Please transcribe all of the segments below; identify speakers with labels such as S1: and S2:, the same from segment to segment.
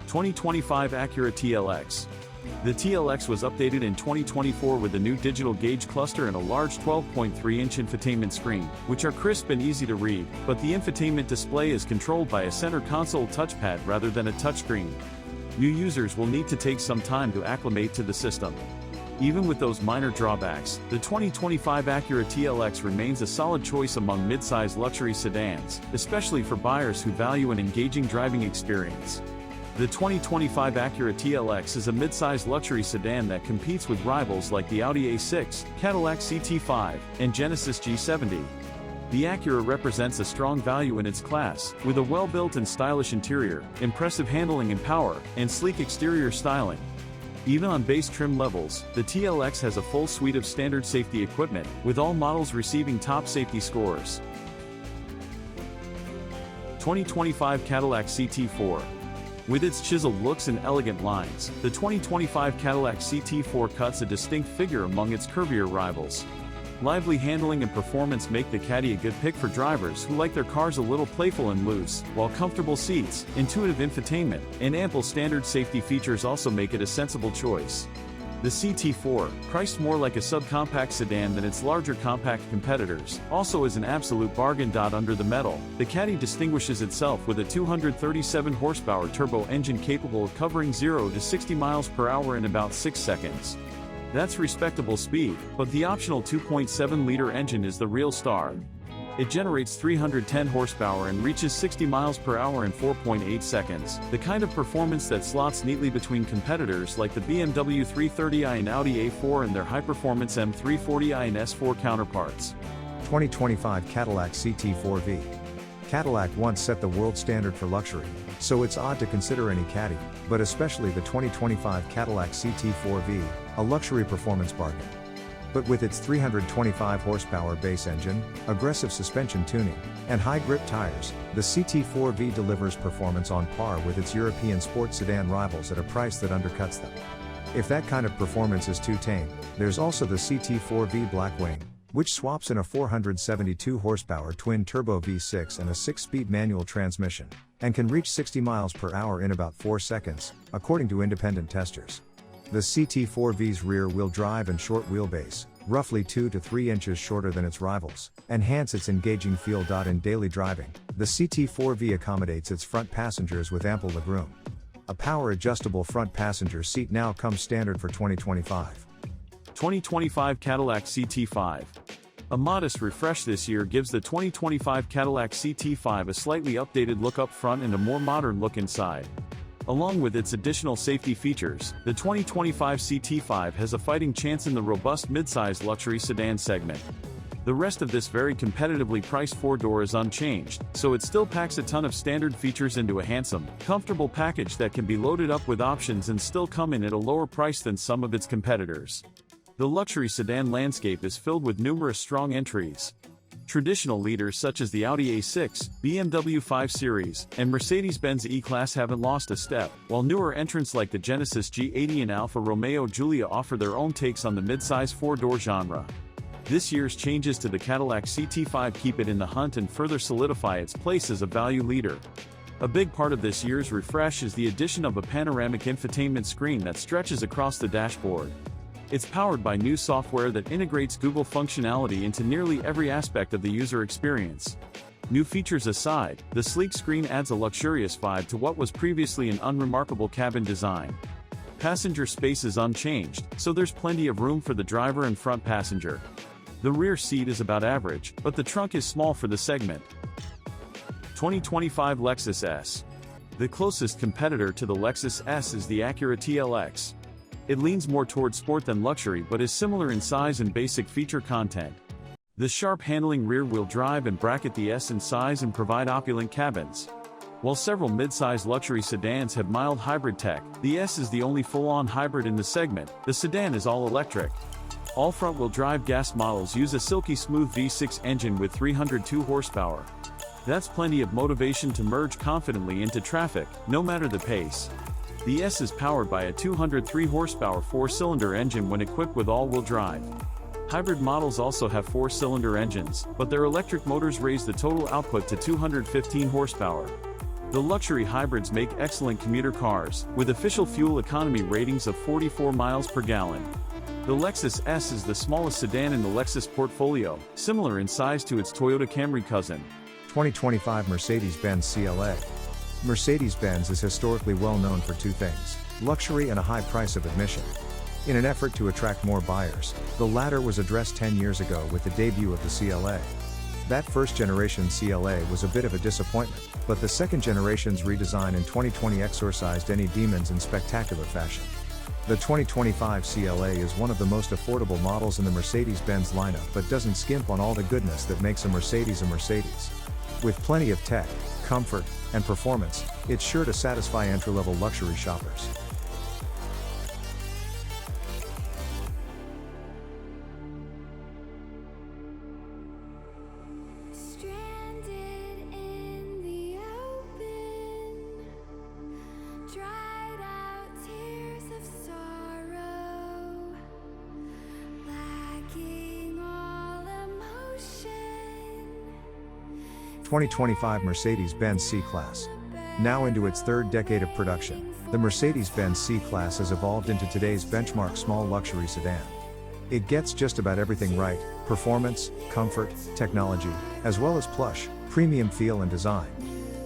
S1: 2025 Acura TLX. The TLX was updated in 2024 with a new digital gauge cluster and a large 12.3-inch infotainment screen, which are crisp and easy to read, but the infotainment display is controlled by a center console touchpad rather than a touchscreen. New users will need to take some time to acclimate to the system. Even with those minor drawbacks, the 2025 Acura TLX remains a solid choice among midsize luxury sedans, especially for buyers who value an engaging driving experience. The 2025 Acura TLX is a midsize luxury sedan that competes with rivals like the Audi A6, Cadillac CT5, and Genesis G70. The Acura represents a strong value in its class, with a well-built and stylish interior, impressive handling and power, and sleek exterior styling. Even on base trim levels, the TLX has a full suite of standard safety equipment, with all models receiving top safety scores. 2025 Cadillac CT4. With its chiseled looks and elegant lines, the 2025 Cadillac CT4 cuts a distinct figure among its curvier rivals. Lively handling and performance make the Caddy a good pick for drivers who like their cars a little playful and loose, while comfortable seats, intuitive infotainment, and ample standard safety features also make it a sensible choice. The CT4, priced more like a subcompact sedan than its larger compact competitors, also is an absolute bargain. Under the metal, the Caddy distinguishes itself with a 237 horsepower turbo engine capable of covering 0 to 60 miles per hour in about 6 seconds. That's respectable speed, but the optional 2.7-liter engine is the real star. It generates 310 horsepower and reaches 60 miles per hour in 4.8 seconds, the kind of performance that slots neatly between competitors like the BMW 330i and Audi A4 and their high-performance M340i and S4 counterparts.
S2: 2025 Cadillac CT4V. Cadillac once set the world standard for luxury, so it's odd to consider any Caddy, but especially the 2025 Cadillac CT4V, a luxury performance bargain. But with its 325 horsepower base engine, aggressive suspension tuning, and high-grip tires, the CT4V delivers performance on par with its European sports sedan rivals at a price that undercuts them. If that kind of performance is too tame, there's also the CT4V Blackwing, which swaps in a 472 horsepower twin-turbo V6 and a 6-speed manual transmission, and can reach 60 miles per hour in about 4 seconds, according to independent testers. The CT4V's rear-wheel drive and short wheelbase, roughly 2 to 3 inches shorter than its rivals, enhance its engaging feel. In daily driving, the CT4V accommodates its front passengers with ample legroom. A power-adjustable front passenger seat now comes standard for 2025.
S1: 2025 Cadillac CT5. A modest refresh this year gives the 2025 Cadillac CT5 a slightly updated look up front and a more modern look inside. Along with its additional safety features, the 2025 CT5 has a fighting chance in the robust midsize luxury sedan segment. The rest of this very competitively priced 4-door is unchanged, so it still packs a ton of standard features into a handsome, comfortable package that can be loaded up with options and still come in at a lower price than some of its competitors. The luxury sedan landscape is filled with numerous strong entries. Traditional leaders such as the Audi A6, BMW 5 Series, and Mercedes-Benz E-Class haven't lost a step, while newer entrants like the Genesis G80 and Alfa Romeo Giulia offer their own takes on the midsize 4-door genre. This year's changes to the Cadillac CT5 keep it in the hunt and further solidify its place as a value leader. A big part of this year's refresh is the addition of a panoramic infotainment screen that stretches across the dashboard. It's powered by new software that integrates Google functionality into nearly every aspect of the user experience. New features aside, the sleek screen adds a luxurious vibe to what was previously an unremarkable cabin design. Passenger space is unchanged, so there's plenty of room for the driver and front passenger. The rear seat is about average, but the trunk is small for the segment. 2025 Lexus S. The closest competitor to the Lexus S is the Acura TLX. It leans more toward sport than luxury but is similar in size and basic feature content. The sharp handling rear-wheel drive and bracket the S in size and provide opulent cabins. While several mid-size luxury sedans have mild hybrid tech, the S is the only full-on hybrid in the segment. The sedan is all electric. All front-wheel drive gas models use a silky smooth V6 engine with 302 horsepower. That's plenty of motivation to merge confidently into traffic, no matter the pace. The S is powered by a 203 horsepower 4-cylinder engine when equipped with all-wheel drive. Hybrid models also have 4-cylinder engines, but their electric motors raise the total output to 215 horsepower. The luxury hybrids make excellent commuter cars, with official fuel economy ratings of 44 miles per gallon. The Lexus S is the smallest sedan in the Lexus portfolio, similar in size to its Toyota Camry cousin.
S2: 2025 Mercedes-Benz CLA. Mercedes-Benz is historically well known for two things: luxury and a high price of admission. In an effort to attract more buyers, the latter was addressed 10 years ago with the debut of the CLA. That first-generation CLA was a bit of a disappointment, but the second-generation's redesign in 2020 exorcised any demons in spectacular fashion. The 2025 CLA is one of the most affordable models in the Mercedes-Benz lineup but doesn't skimp on all the goodness that makes a Mercedes a Mercedes. With plenty of tech, comfort, and performance, it's sure to satisfy entry-level luxury shoppers.
S3: Dried out tears of sorrow, lacking all emotion.
S2: 2025 Mercedes-Benz C-Class. Now into its third decade of production, the Mercedes-Benz C-Class has evolved into today's benchmark small luxury sedan. It gets just about everything right: performance, comfort, technology, as well as plush, premium feel and design.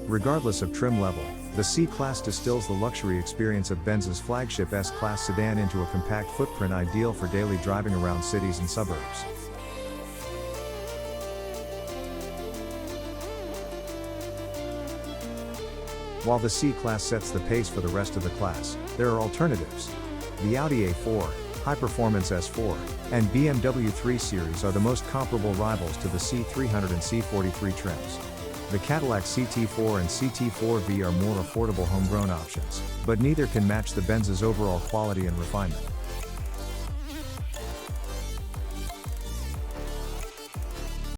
S2: Regardless of trim level, the C-Class distills the luxury experience of Benz's flagship S-Class sedan into a compact footprint ideal for daily driving around cities and suburbs. While the C-Class sets the pace for the rest of the class, there are alternatives. The Audi A4, high-performance S4, and BMW 3 Series are the most comparable rivals to the C300 and C43 trims. The Cadillac CT4 and CT4V are more affordable homegrown options, but neither can match the Benz's overall quality and refinement.